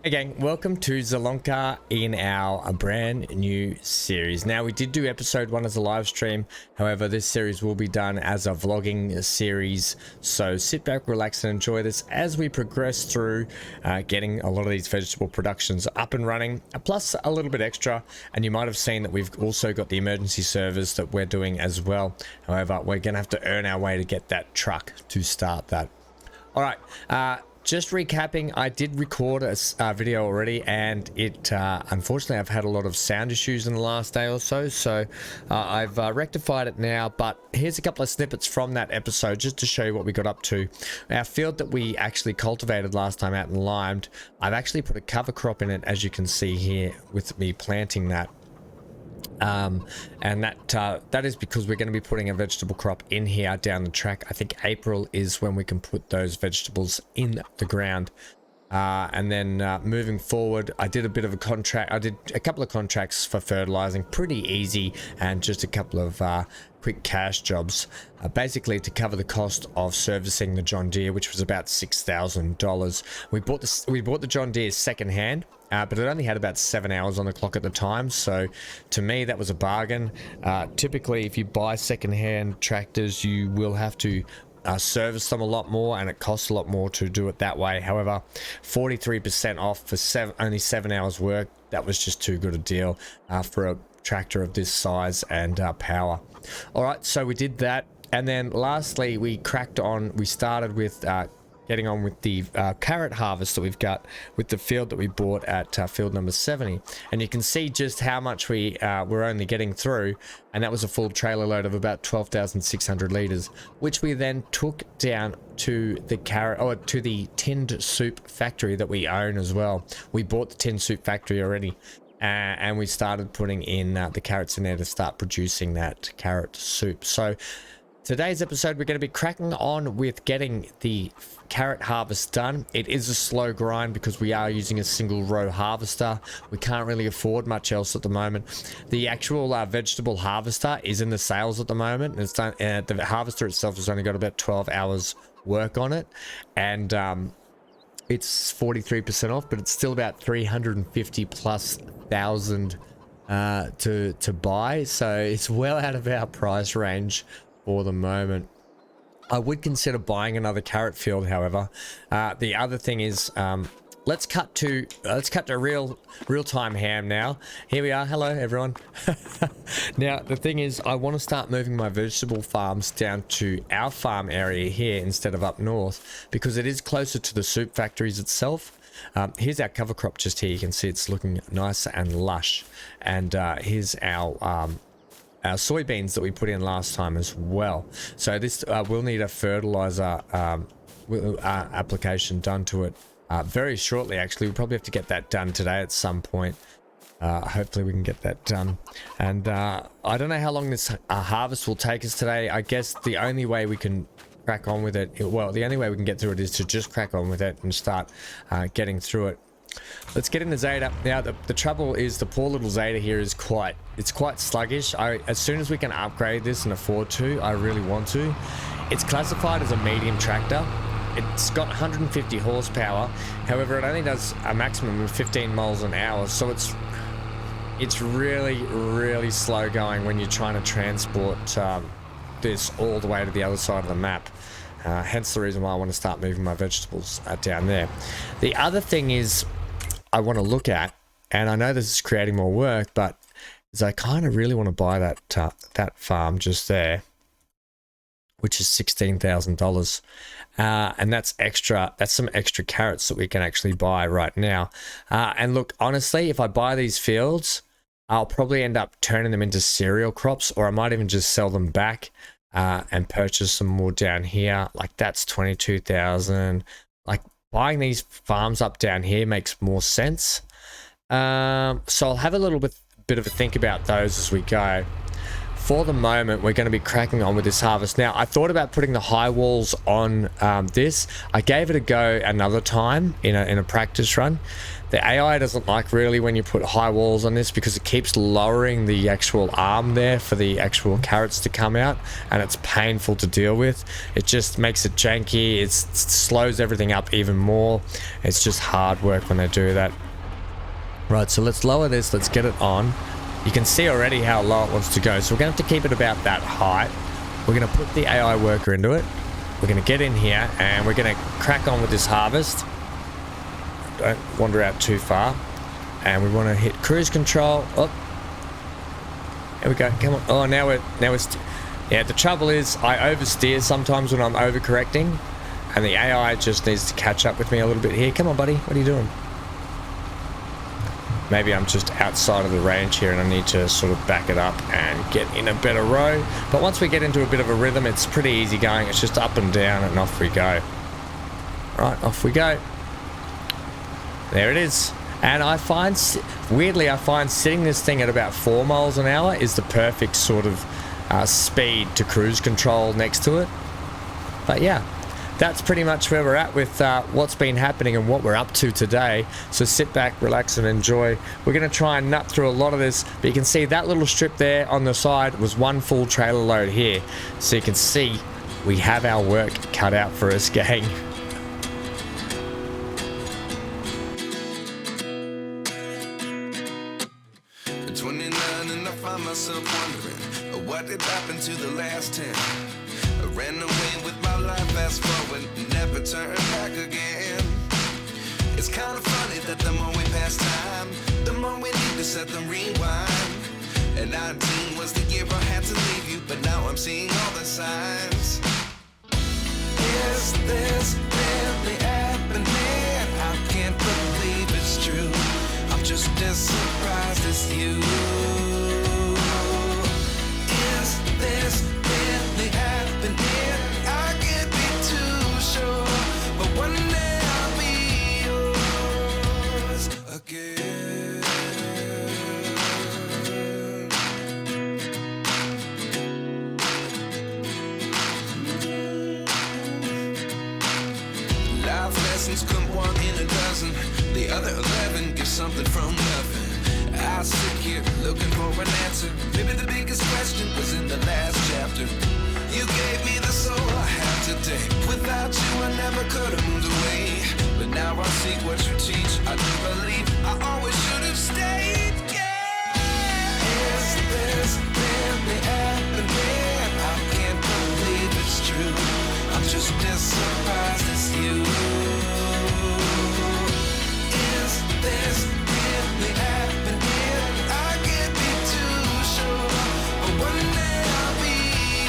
Hey gang, welcome to Zielonka in our brand new series. Now we did do episode 1 as a live stream, however this series will be done as a vlogging series, so sit back, relax and enjoy this as we progress through getting a lot of these vegetable productions up and running, plus a little bit extra. And you might have seen that we've also got the emergency service that we're doing as well. However, we're gonna have to earn our way to get that truck to start that. All right, just recapping, I did record a video already, and it unfortunately I've had a lot of sound issues in the last day or so, so I've rectified it now. But here's a couple of snippets from that episode just to show you what we got up to. Our field that we actually cultivated last time out and limed, I've actually put a cover crop in it, as you can see here with me planting that. And that is because we're going to be putting a vegetable crop in here down the track. I think April is when we can put those vegetables in the ground. And then moving forward, I did a bit of a contract. I did a couple of contracts for fertilizing, pretty easy, and just a couple of quick cash jobs, basically to cover the cost of servicing the John Deere, which was about $6,000. We bought the John Deere secondhand. But it only had about 7 hours on the clock at the time, so to me that was a bargain. Typically, if you buy secondhand tractors, you will have to service them a lot more, and it costs a lot more to do it that way. However, 43% off for only 7 hours work, that was just too good a deal for a tractor of this size and power. All right, so we did that, and then lastly we started with getting on with the carrot harvest that we've got with the field that we bought at field number 70. And you can see just how much we were only getting through, and that was a full trailer load of about 12,600 liters, which we then took down to the tinned soup factory that we own as well. We bought the tinned soup factory already, and we started putting in the carrots in there to start producing that carrot soup. So today's episode, we're going to be cracking on with getting the carrot harvest done. It is a slow grind because we are using a single row harvester. We can't really afford much else at the moment. The actual vegetable harvester is in the sales at the moment, and it's done. The harvester itself has only got about 12 hours work on it, and it's 43% off, but it's still about 350 plus thousand to buy, so it's well out of our price range for the moment. I would consider buying another carrot field, however. The other thing is, let's cut to real-time ham now. Here we are. Hello, everyone. Now, the thing is, I want to start moving my vegetable farms down to our farm area here instead of up north, because it is closer to the soup factories itself. Here's our cover crop just here. You can see it's looking nice and lush. And here's our soybeans that we put in last time as well. So this will need a fertilizer application done to it very shortly. Actually, we'll probably have to get that done today at some point. Hopefully we can get that done. And I don't know how long this harvest will take us today. I guess the only way we can crack on with it, the only way we can get through it is to just crack on with it and start getting through it. Let's get into Zeta. Now, the trouble is the poor little Zeta here is quite sluggish. As soon as we can upgrade this and afford to, I really want to. It's classified as a medium tractor. It's got 150 horsepower. However, it only does a maximum of 15 miles an hour. So it's really, really slow going when you're trying to transport this all the way to the other side of the map. Hence the reason why I want to start moving my vegetables down there. The other thing is I want to look at, and I know this is creating more work, but is I kind of really want to buy that farm just there, which is $16,000, and that's extra. That's some extra carrots that we can actually buy right now. And look, honestly, if I buy these fields, I'll probably end up turning them into cereal crops, or I might even just sell them back and purchase some more down here. Like that's 22,000. Like buying these farms up down here makes more sense. So I'll have a little bit of a think about those as we go. for the moment, we're going to be cracking on with this harvest. Now, I thought about putting the high walls on this. I gave it a go another time in a practice run. The AI doesn't like really when you put high walls on this because it keeps lowering the actual arm there for the actual carrots to come out, and it's painful to deal with. It just makes it janky. It slows everything up even more. It's just hard work when they do that. Right, so let's lower this. Let's get it on. You can see already how low it wants to go, so we're going to have to keep it about that height. We're going to put the AI worker into it. We're going to get in here and we're going to crack on with this harvest. Don't wander out too far. And we want to hit cruise control. Oh, there we go. Come on. Oh, now we're yeah, the trouble is I oversteer sometimes when I'm overcorrecting, and the AI just needs to catch up with me a little bit here. Come on, buddy. What are you doing? Maybe I'm just outside of the range here and I need to sort of back it up and get in a better row. But once we get into a bit of a rhythm, it's pretty easy going. It's just up and down and off we go. Right, off we go. There it is. And I find, weirdly, I find sitting this thing at about 4 miles an hour is the perfect sort of speed to cruise control next to it. But yeah. That's pretty much where we're at with what's been happening and what we're up to today. So sit back, relax and enjoy. We're going to try and nut through a lot of this, but you can see that little strip there on the side was one full trailer load here. So you can see we have our work cut out for us, gang. At 29 and I find myself wondering what did happen to the last 10. I ran away with my life, fast forward, never turn back again. It's kind of funny that the more we pass time, the more we need to set them rewind. And 19 was the year I had to leave you, but now I'm seeing all the signs. Is this really happening? I can't believe it's true. I'm just as surprised as you. Is this really happening? I can't be too sure, but one day I'll be yours again. Life lessons come one in a dozen. The other 11 give something from nothing. I sit here looking for an answer. Maybe the biggest question was in the last chapter. You gave me the soul I have today. Without you I never could have moved away. But now I see what you teach. I do believe I always should have stayed. Yeah. Is this really happening? I can't believe it's true. I'm just as surprised as you. Is this really happening? I can't be too sure, but one day I'll be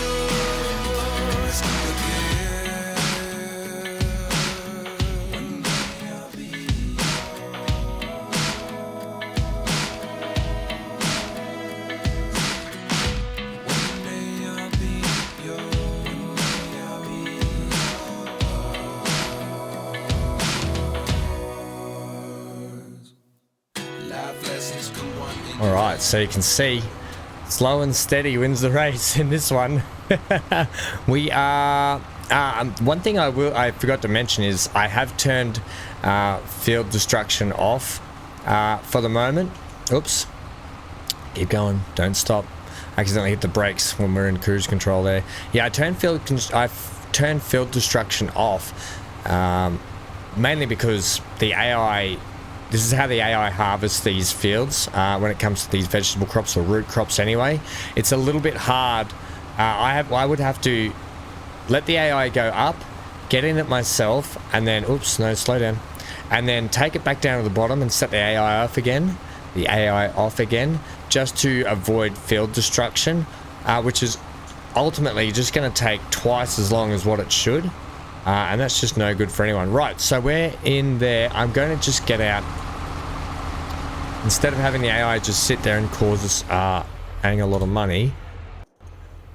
yours again. One day I'll be yours. One day I'll be yours. One day I'll be yours. Life lessons come one in. All right, so you can see slow and steady wins the race in this one. We are one thing I forgot to mention is I have turned field destruction off for the moment. Oops, keep going, don't stop. Accidentally hit the brakes when we're in cruise control there. Yeah, I've turned field destruction off, mainly because the AI, this is how the AI harvests these fields when it comes to these vegetable crops or root crops anyway. It's a little bit hard. I would have to let the AI go up, get in it myself, and then, oops, no, slow down. And then take it back down to the bottom and set the AI off again, just to avoid field destruction, which is ultimately just going to take twice as long as what it should. And that's just no good for anyone. Right, so we're in there. I'm going to just get out. Instead of having the AI just sit there and cause us paying a lot of money,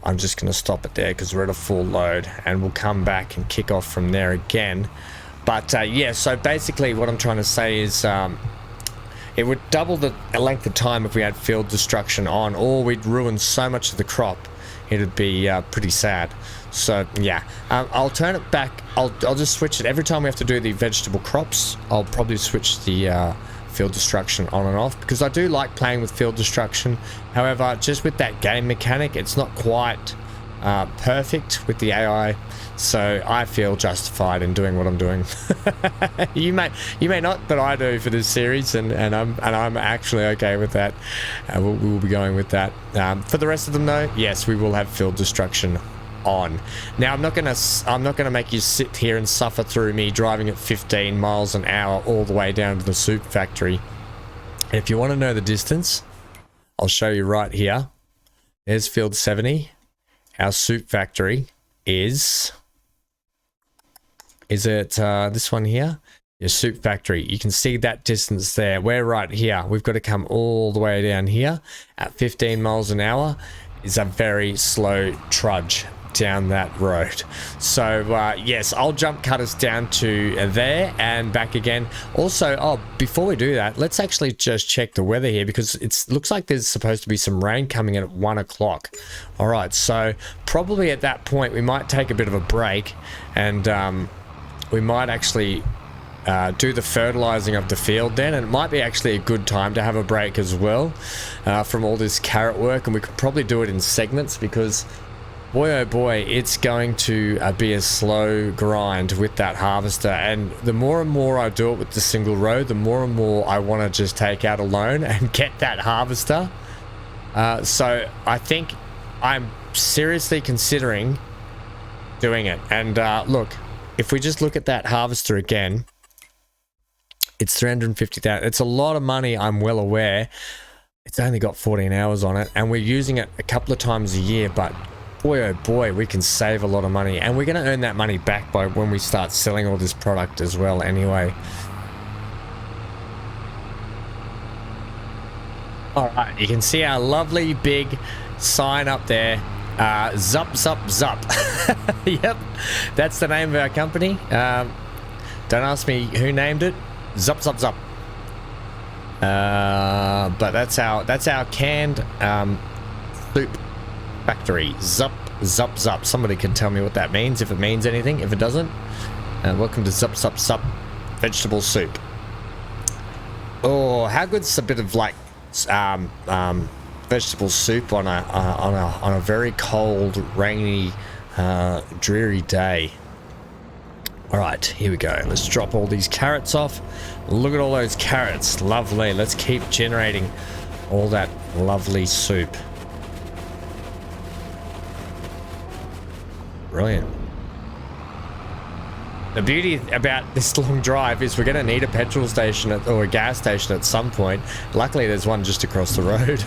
I'm just going to stop it there because we're at a full load, and we'll come back and kick off from there again. But yeah, so basically what I'm trying to say is It would double the length of time if we had field destruction on, or we'd ruin so much of the crop. It'd be pretty sad. So yeah, I'll turn it back. I'll just switch it every time we have to do the vegetable crops. I'll probably switch the field destruction on and off, because I do like playing with field destruction. However, just with that game mechanic, it's not quite perfect with the AI, so I feel justified in doing what I'm doing. you may not, but I do for this series, and I'm actually okay with that. We'll be going with that. For the rest of them though, yes, we will have field destruction on. Now I'm not gonna make you sit here and suffer through me driving at 15 miles an hour all the way down to the soup factory. And if you want to know the distance, I'll show you right here. There's field 70. Our soup factory is it this one here? Your soup factory. You can see that distance there. We're right here. We've got to come all the way down here at 15 miles an hour. Is a very slow trudge down that road. So yes, I'll jump cut us down to there and back again. Also, before we do that, let's actually just check the weather here, because it looks like there's supposed to be some rain coming in at 1 o'clock. All right, so probably at that point we might take a bit of a break, and we might actually do the fertilizing of the field then, and it might be actually a good time to have a break as well from all this carrot work, and we could probably do it in segments, because boy oh boy, it's going to be a slow grind with that harvester. And the more and more I do it with the single row, the more and more I want to just take out a loan and get that harvester. So I think I'm seriously considering doing it. And look, if we just look at that harvester again, it's 350,000. It's a lot of money, I'm well aware. It's only got 14 hours on it, and we're using it a couple of times a year, but boy oh boy, we can save a lot of money, and we're going to earn that money back by when we start selling all this product as well anyway. All right, you can see our lovely big sign up there. Zup Zup Zup. Yep, that's the name of our company. Don't ask me who named it. Zup Zup Zup. But that's our canned soup factory. Zup Zup Zup. Somebody can tell me what that means, if it means anything. If it doesn't, welcome to Zup Zup Zup vegetable soup. Oh, how good's a bit of like vegetable soup on a very cold, rainy, dreary day. All right, here we go. Let's drop all these carrots off. Look at all those carrots. Lovely. Let's keep generating all that lovely soup. Brilliant. The beauty about this long drive is we're going to need a petrol station or a gas station at some point. Luckily, there's one just across the road.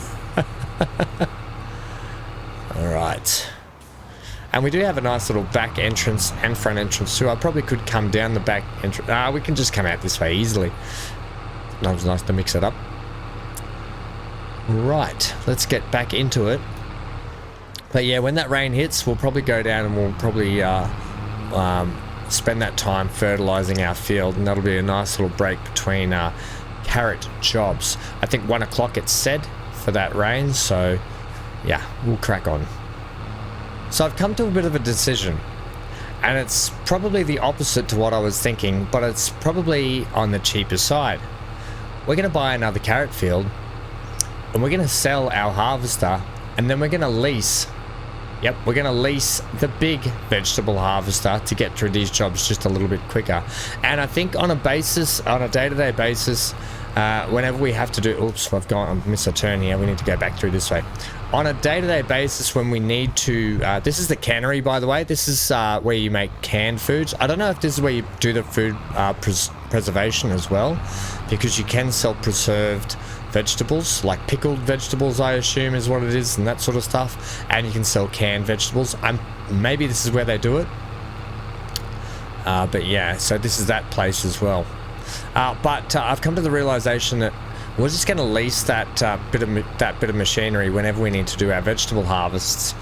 All right. And we do have a nice little back entrance and front entrance too. I probably could come down the back entrance. We can just come out this way easily. That was nice to mix it up. Right, let's get back into it. But yeah, when that rain hits, we'll probably go down and we'll probably spend that time fertilizing our field, and that'll be a nice little break between carrot jobs. I think 1 o'clock it's said for that rain, so yeah, we'll crack on. So I've come to a bit of a decision, and it's probably the opposite to what I was thinking, but it's probably on the cheaper side. We're going to buy another carrot field, and we're going to sell our harvester, and then we're going to lease. Yep, we're going to lease the big vegetable harvester to get through these jobs just a little bit quicker. And I think on a day-to-day basis, whenever we have to do, oops, I've missed a turn here. We need to go back through this way. On a day-to-day basis, when we need to, this is the cannery, by the way. This is where you make canned foods. I don't know if this is where you do the food preservation as well, because you can sell preserved vegetables, like pickled vegetables, I assume is what it is, and that sort of stuff. And you can sell canned vegetables. Maybe this is where they do it. But yeah, so this is that place as well. But I've come to the realization that we're just going to lease that bit of machinery whenever we need to do our vegetable harvests.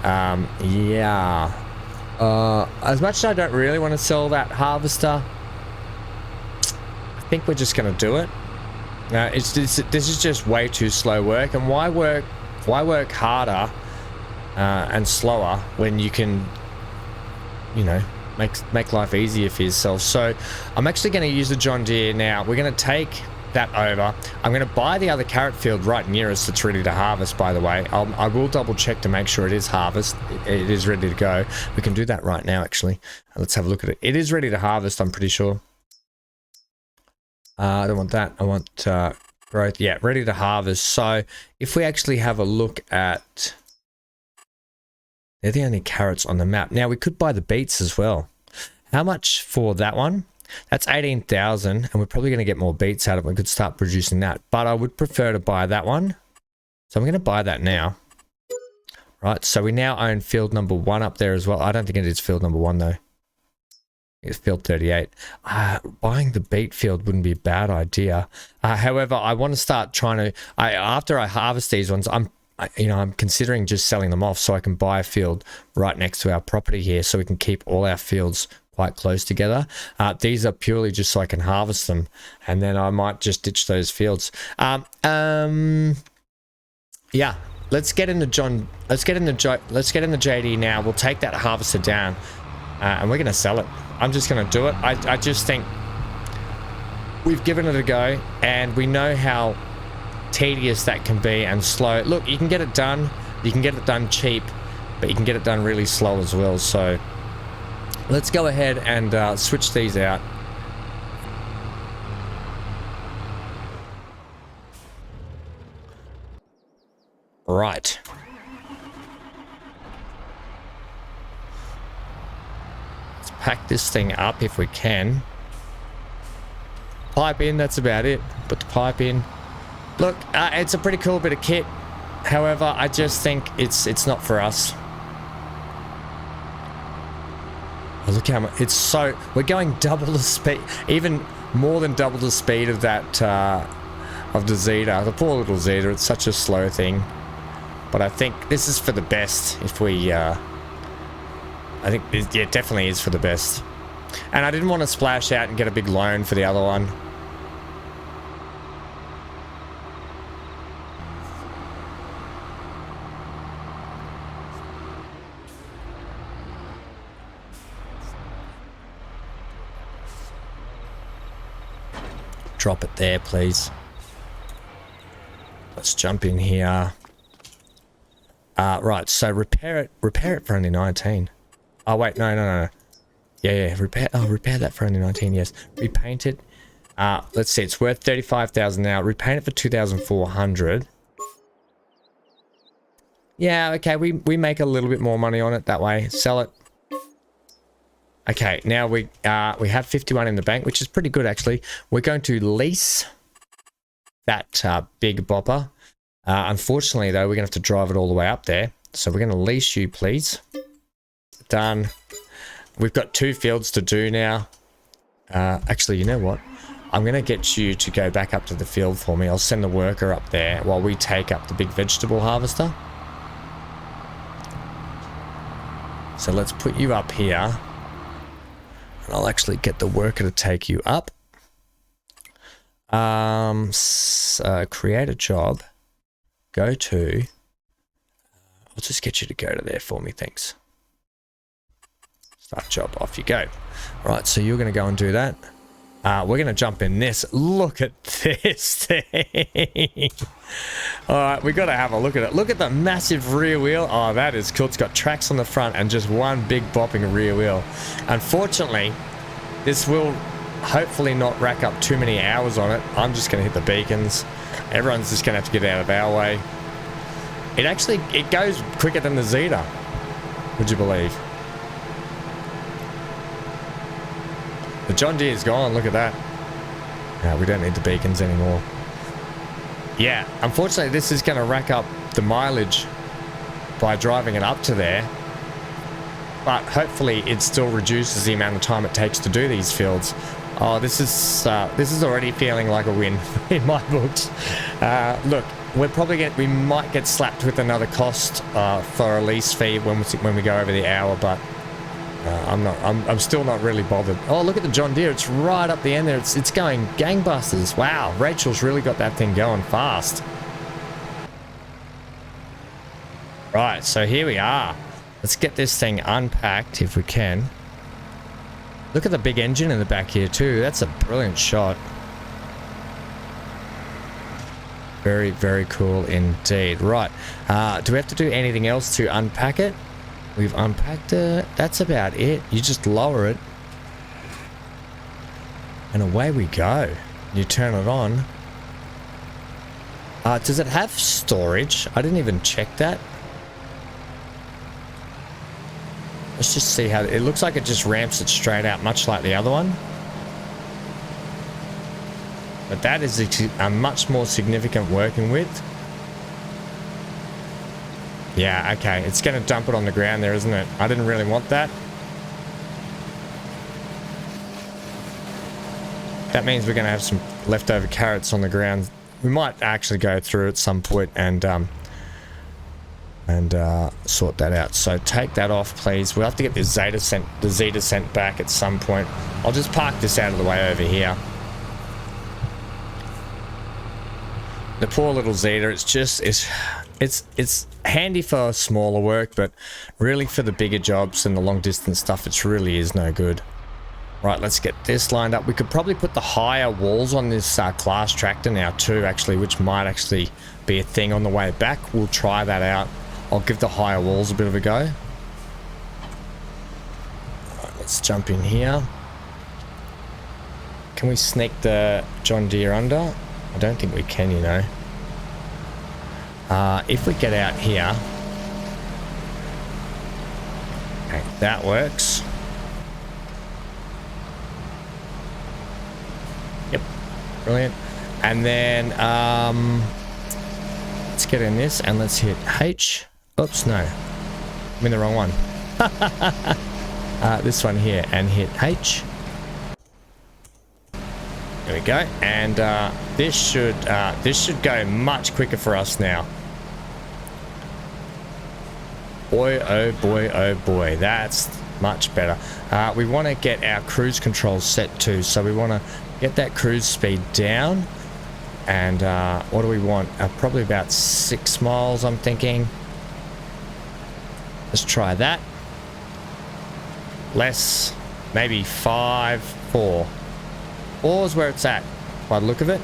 Yeah. As much as I don't really want to sell that harvester, I think we're just going to do it. This is just way too slow work. And why work harder and slower when you can, you know, make life easier for yourself? So I'm actually going to use the John Deere now. We're going to take that over. I'm going to buy the other carrot field right near us that's ready to harvest, by the way. I will double check to make sure it is it is ready to go. We can do that right now, actually. Let's have a look at it. It is ready to harvest, I'm pretty sure. I don't want that. I want growth. Yeah, ready to harvest. So if we actually have a look at, they're the only carrots on the map. Now we could buy the beets as well. How much for that one? That's 18,000, and we're probably going to get more beets out of it. We could start producing that, but I would prefer to buy that one. So I'm going to buy that now. Right, so we now own field number 1 up there as well. I don't think it is field number 1 though. It's field 38. Buying the beet field wouldn't be a bad idea. However, I want to start trying to, after I harvest these ones, I'm considering just selling them off so I can buy a field right next to our property here so we can keep all our fields quite close together. These are purely just so I can harvest them, and then I might just ditch those fields. Yeah, let's get in the JD now. We'll take that harvester down, and we're gonna sell it. I'm just gonna do it. I just think we've given it a go, and we know how tedious that can be and slow. Look, you can get it done. You can get it done cheap, but you can get it done really slow as well. So let's go ahead and switch these out. Right. Let's pack this thing up if we can. Pipe in, that's about it. Put the pipe in. Look, it's a pretty cool bit of kit. However, I just think it's not for us. Oh, look how much, it's so, we're going double the speed, even more than double the speed of that, of the Zeta. The poor little Zeta, it's such a slow thing. But I think this is for the best if we, I think, it definitely is for the best. And I didn't want to splash out and get a big loan for the other one. Drop it there, please. Let's jump in here. Right, so repair it for only 19. Oh wait, no. Yeah, repair that for only 19, yes. Repaint it. Let's see, it's worth 35,000 now. Repaint it for 2,400. Yeah, okay, we make a little bit more money on it that way. Sell it. Okay, now we have 51 in the bank, which is pretty good actually. We're going to lease that big bopper. Unfortunately though, we're gonna have to drive it all the way up there. So we're gonna lease you, please. Done. We've got 2 fields to do now. Actually, you know what? I'm gonna get you to go back up to the field for me. I'll send the worker up there while we take up the big vegetable harvester. So let's put you up here. And I'll actually get the worker to take you up. Create a job. Go to. I'll just get you to go to there for me, thanks. Start job, off you go. All right, so you're going to go and do that. We're going to jump in this. Look at this thing. All right, we got to have a look at it. Look at the massive rear wheel. Oh, that is cool. It's got tracks on the front and just one big bopping rear wheel. Unfortunately, this will hopefully not rack up too many hours on it. I'm just going to hit the beacons. Everyone's just going to have to get out of our way. It goes quicker than the Zeta, would you believe? The John Deere's gone, look at that. We don't need the beacons anymore. Yeah, unfortunately this is going to rack up the mileage by driving it up to there. But hopefully it still reduces the amount of time it takes to do these fields. Oh, this is already feeling like a win in my books. Look, we might get slapped with another cost for a lease fee when we go over the hour, but I'm still not really bothered. Oh, look at the John Deere. It's right up the end there. It's going gangbusters. Wow, Rachel's really got that thing going fast. Right, so here we are. Let's get this thing unpacked if we can. Look at the big engine in the back here too. That's a brilliant shot. Very, very cool indeed. Right, do we have to do anything else to unpack it? We've unpacked it. That's about it. You just lower it. And away we go. You turn it on. Does it have storage? I didn't even check that. Let's just see how... It looks like it just ramps it straight out, much like the other one. But that is a much more significant working width. Yeah, okay. It's going to dump it on the ground there, isn't it? I didn't really want that. That means we're going to have some leftover carrots on the ground. We might actually go through at some point and sort that out. So take that off, please. We'll have to get the Zeta sent back at some point. I'll just park this out of the way over here. The poor little Zeta, it's handy for smaller work, but really for the bigger jobs and the long distance stuff, it really is no good. Right, let's get this lined up. We could probably put the higher walls on this class tractor now too, actually, which might actually be a thing on the way back. We'll try that out. I'll give the higher walls a bit of a go. Right, let's jump in here. Can we sneak the John Deere under? I don't think we can, you know. If we get out here... Okay, that works. Yep, brilliant. And then, let's get in this and let's hit H. Oops, no. I'm in the wrong one. This one here and hit H. There we go, and this should go much quicker for us now. Boy, oh boy, oh boy, that's much better. We want to get our cruise controls set too, so we want to get that cruise speed down. And what do we want? Probably about 6 miles, I'm thinking. Let's try that. Less, maybe 5, 4. 4 is where it's at by the look of it,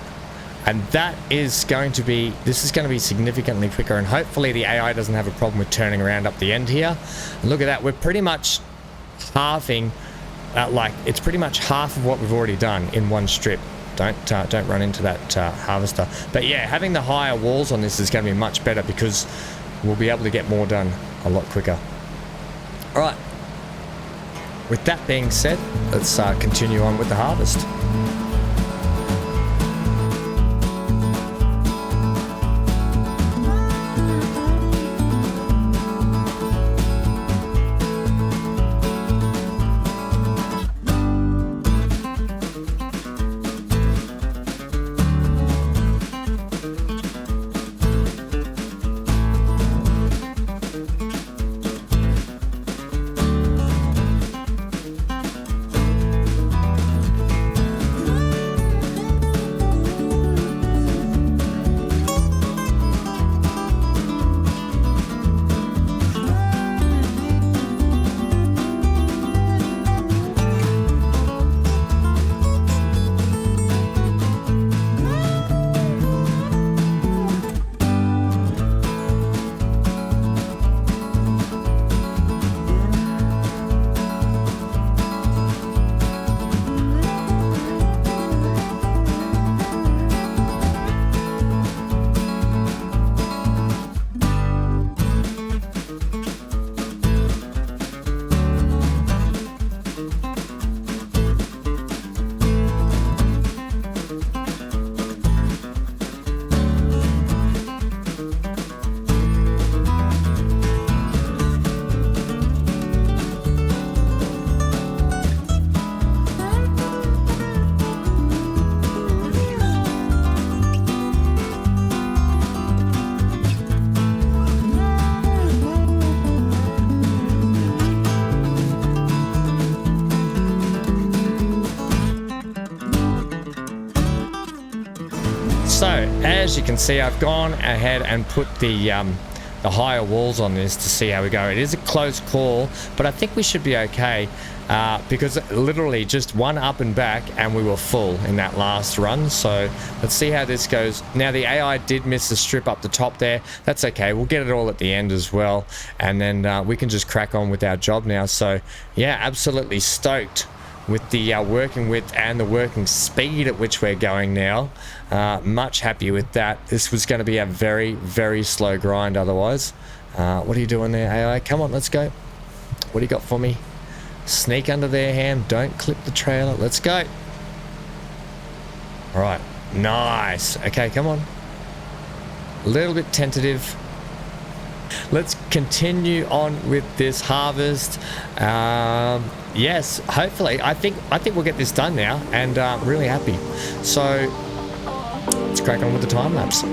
and that is going to be, this is going to be significantly quicker, and hopefully the AI doesn't have a problem with turning around up the end here. And look at that, we're pretty much halving, like it's pretty much half of what we've already done in one strip. Don't run into that harvester. But yeah, having the higher walls on this is going to be much better because we'll be able to get more done a lot quicker. All right. With that being said, let's continue on with the harvest. So as you can see, I've gone ahead and put the higher walls on this to see how we go. It is a close call, but I think we should be okay, because literally just one up and back and we were full in that last run. So let's see how this goes. Now the AI did miss the strip up the top there. That's okay, we'll get it all at the end as well, and then we can just crack on with our job now. So yeah, absolutely stoked with the working width and the working speed at which we're going now. Much happier with that. This was going to be a very, very slow grind otherwise. What are you doing there, AI? Come on, let's go. What do you got for me? Sneak under there, Ham. Don't clip the trailer. Let's go. All right, nice. Okay, come on. A little bit tentative. Let's continue on with this harvest. Yes, hopefully. I think we'll get this done now, and I'm really happy. So let's crack on with the time lapse.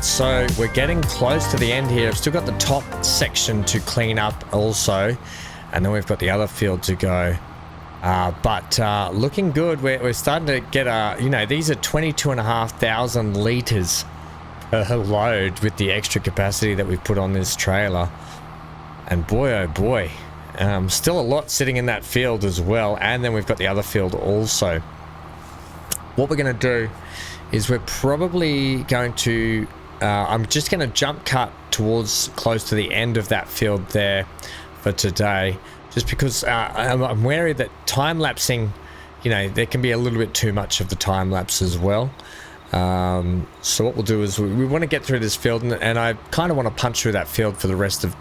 So we're getting close to the end here. I've still got the top section to clean up also, and then we've got the other field to go. But looking good. We're starting to get you know, these are 22,500 litres per load with the extra capacity that we've put on this trailer. And boy, oh boy, still a lot sitting in that field as well. And then we've got the other field also. What we're going to do is we're probably going to I'm just going to jump cut towards close to the end of that field there for today, just because I'm wary that time lapsing, you know, there can be a little bit too much of the time lapse as well. So what we'll do is we want to get through this field, and I kind of want to punch through that field for the rest of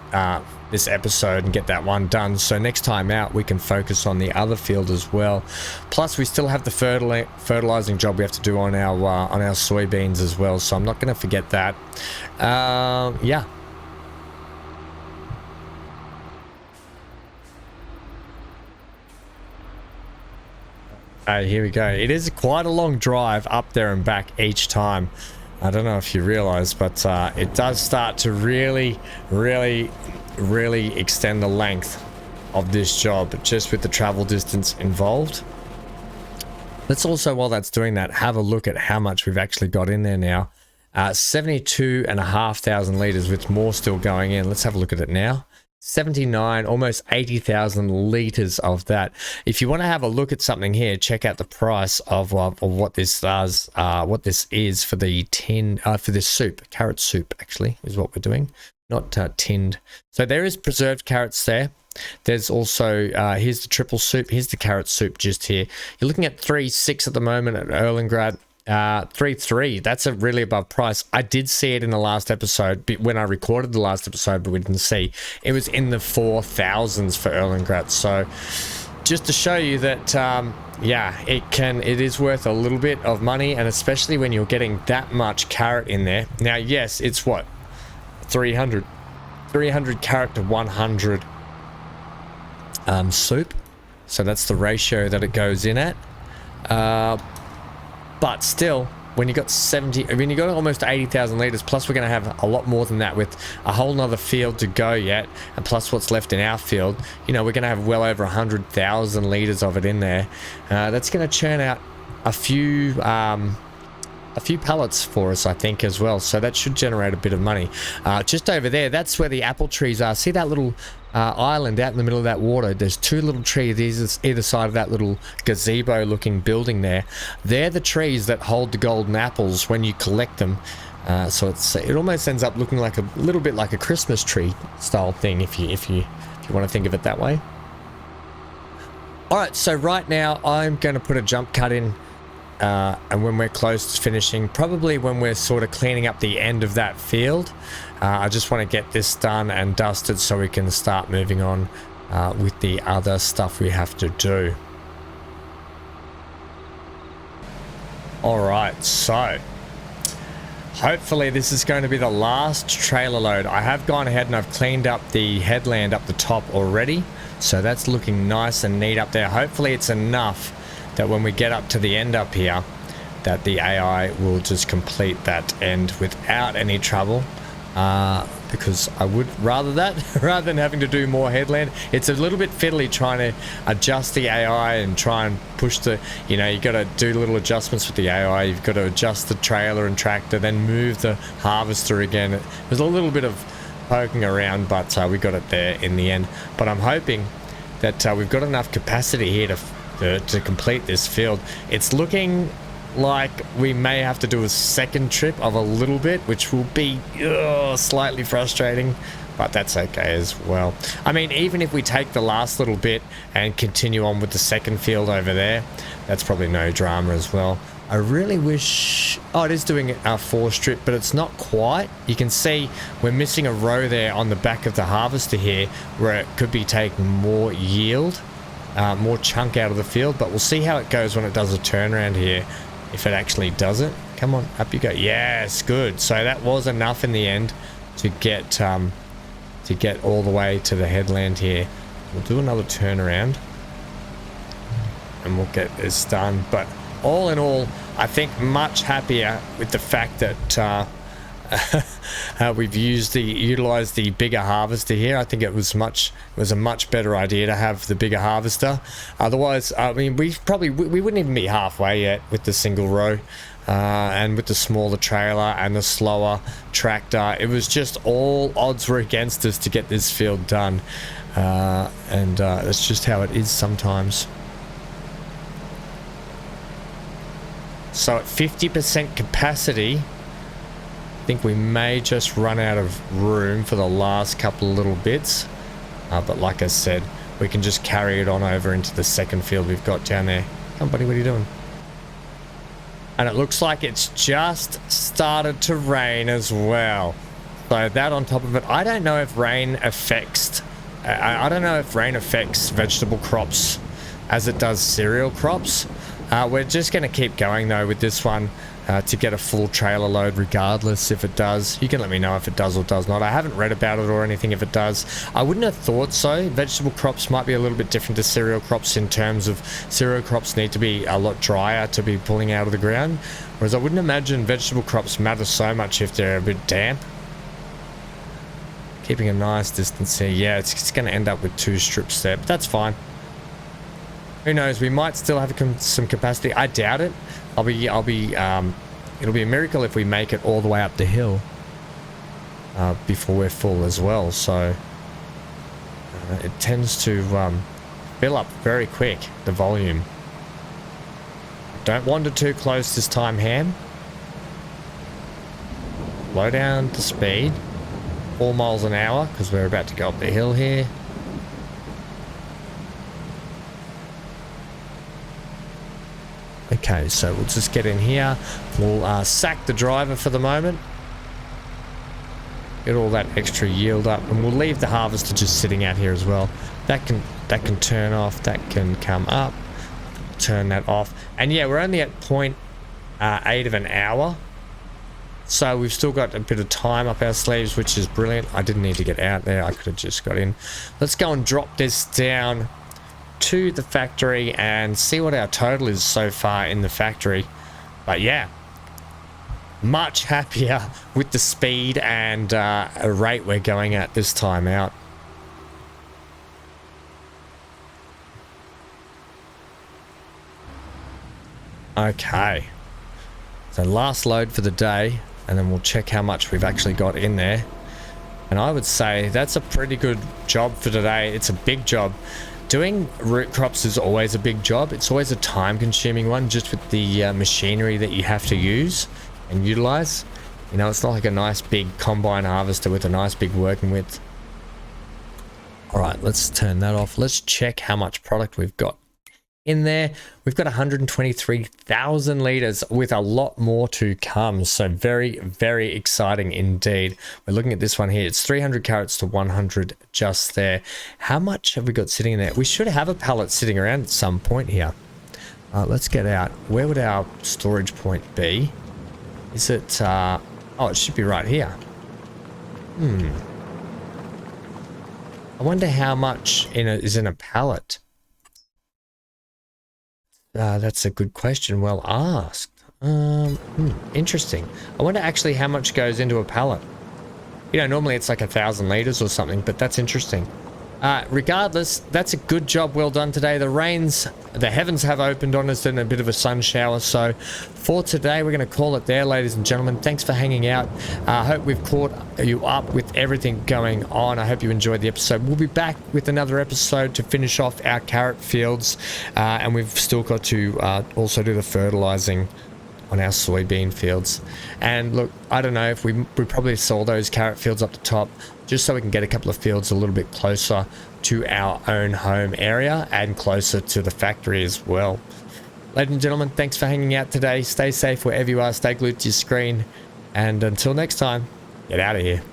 this episode and get that one done, so next time out we can focus on the other field as well. Plus we still have the fertilizing job we have to do on our soybeans as well, so I'm not going to forget that. Yeah. Here we go. It is quite a long drive up there and back each time. I don't know if you realize, but it does start to really extend the length of this job just with the travel distance involved. Let's also, while that's doing that, have a look at how much we've actually got in there now. 72,500 liters, with more still going in. Let's have a look at it now. 79, almost 80,000 liters of that. If you want to have a look at something here, check out the price of what this does, what this is for the tin, for this soup. Carrot soup actually is what we're doing, not tinned. So there is preserved carrots there. There's also here's the triple soup. Here's the carrot soup just here. You're looking at 3.6 at the moment at Erlengrad. 3.3. That's a really above price. I did see it in the last episode when I recorded the last episode, but we didn't see it was in the 4,000s for Erlengrad. So just to show you that yeah, it is worth a little bit of money, and especially when you're getting that much carrot in there. Now yes, it's what, 300 carrot to 100 soup, so that's the ratio that it goes in at. But still, when you got you got almost 80,000 liters, plus we're going to have a lot more than that with a whole nother field to go yet, and plus what's left in our field, you know, we're going to have well over 100,000 liters of it in there. That's going to churn out a few pallets for us, I think, as well. So that should generate a bit of money. Just over there, that's where the apple trees are. See that little island out in the middle of that water? There's two little trees either side of that little gazebo looking building there. They're the trees that hold the golden apples when you collect them. So it almost ends up looking like a little bit like a Christmas tree style thing, if you want to think of it that way. All right, so right now I'm going to put a jump cut in. And when we're close to finishing, probably when we're sort of cleaning up the end of that field, I just want to get this done and dusted so we can start moving on with the other stuff we have to do. Alright, so hopefully this is going to be the last trailer load. I have gone ahead and I've cleaned up the headland up the top already, so that's looking nice and neat up there. Hopefully it's enough that when we get up to the end up here, that the AI will just complete that end without any trouble, because I would rather that rather than having to do more headland. It's a little bit fiddly trying to adjust the AI and try and push the, you know, you got to do little adjustments with the AI. You've got to adjust the trailer and tractor, then move the harvester again. There's a little bit of poking around, but we got it there in the end. But I'm hoping that we've got enough capacity here to complete this field. It's looking like we may have to do a second trip of a little bit, which will be slightly frustrating, but that's okay as well. I mean, even if we take the last little bit and continue on with the second field over there, that's probably no drama as well. I really wish... oh, it is doing a 4 strip, but it's not quite. You can see we're missing a row there on the back of the harvester here where it could be taking more yield, more chunk out of the field, but we'll see how it goes when it does a turnaround here, if it actually does it. Come on, up you go. Yes, good. So that was enough in the end to get all the way to the headland here. We'll do another turnaround and we'll get this done. But all in all, I think much happier with the fact that we've utilized the bigger harvester here. I think it was a much better idea to have the bigger harvester. Otherwise, I mean, we wouldn't even be halfway yet with the single row, and with the smaller trailer and the slower tractor. It was just all odds were against us to get this field done, and that's just how it is sometimes. So at 50% capacity, I think we may just run out of room for the last couple of little bits, but like I said, we can just carry it on over into the second field we've got down there. Come on, buddy, what are you doing? And it looks like it's just started to rain as well. So that on top of it, I don't know if rain affects vegetable crops as it does cereal crops. We're just going to keep going though with this one to get a full trailer load regardless if it does. You can let me know if it does or does not. I haven't read about it or anything if it does. I wouldn't have thought so. Vegetable crops might be a little bit different to cereal crops in terms of cereal crops need to be a lot drier to be pulling out of the ground. Whereas I wouldn't imagine vegetable crops matter so much if they're a bit damp. Keeping a nice distance here. Yeah, it's going to end up with 2 strips there, but that's fine. Who knows? We might still have some capacity. I doubt it. It'll be a miracle if we make it all the way up the hill before we're full as well. So it tends to fill up very quick, the volume. Don't wander too close this time, Ham. Slow down the speed. 4 miles an hour because we're about to go up the hill here. Okay, so we'll just get in here. We'll sack the driver for the moment. Get all that extra yield up, and we'll leave the harvester just sitting out here as well. That can turn off. That can come up. Turn that off. And yeah, we're only at 0.8 of an hour. So we've still got a bit of time up our sleeves, which is brilliant. I didn't need to get out there. I could have just got in. Let's go and drop this down to the factory and see what our total is so far in the factory. But yeah, much happier with the speed and a rate we're going at this time out. Okay, so last load for the day, and then we'll check how much we've actually got in there. And I would say that's a pretty good job for today. It's a big job. Doing root crops is always a big job. It's always a time-consuming one, just with the machinery that you have to use and utilize. You know, it's not like a nice big combine harvester with a nice big working width. All right, let's turn that off. Let's check how much product we've got in there. We've got 123,000 liters with a lot more to come. So very, very exciting indeed. We're looking at this one here. It's 300 carats to 100 just there. How much have we got sitting in there? We should have a pallet sitting around at some point here. Let's get out. Where would our storage point be? Is it, oh, it should be right here. I wonder how much is in a pallet. That's a good question. Well asked. Interesting. I wonder actually how much goes into a pallet. You know, normally it's like 1,000 liters or something, but that's interesting. Regardless, that's a good job well done today. The heavens have opened on us in a bit of a sun shower. So for today, we're going to call it there, ladies and gentlemen. Thanks for hanging out. I hope we've caught you up with everything going on. I hope you enjoyed the episode. We'll be back with another episode to finish off our carrot fields. And we've still got to also do the fertilizing on our soybean fields. And look, I don't know if we probably saw those carrot fields up the top just so we can get a couple of fields a little bit closer to our own home area and closer to the factory as well. Ladies and gentlemen, thanks for hanging out today. Stay safe wherever you are. Stay glued to your screen. And until next time, get out of here.